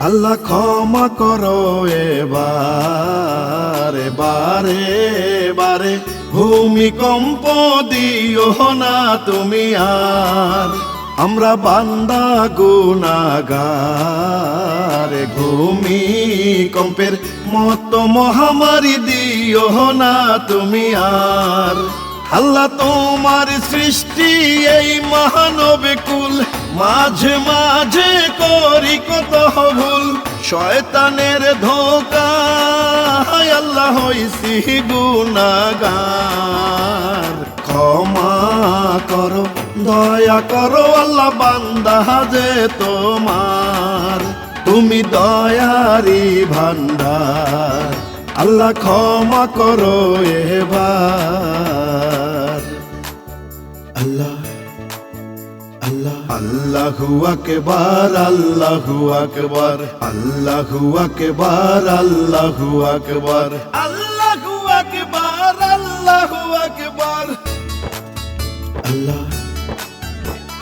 আল্লাহ ক্ষমা করো এবারে বারে বারে, ভূমিকম্প দিও না তুমি আর। আমরা বান্দা গুনাহগার, ভূমিকম্পের মতো মহামারী দিও না তুমি আর। আল্লাহ তোমার সৃষ্টি এই মহানব কুল, মাঝে মাঝে করি কত ভুল। শয়তানের ধোঁকায় আল্লাহ হইছি গুনাহগার। ক্ষমা করো দয়া করো আল্লাহ, বান্দা যে তোমার, তুমি দয়ারি ভান্ডার। আল্লাহ ক্ষমা করো এবার। আল্লাহ আল্লাহ আল্লাহু আকবার, আল্লাহু আকবার, আল্লাহু আকবার, আল্লাহু আকবার, আল্লাহু আকবার, আল্লাহু আকবার। আল্লাহ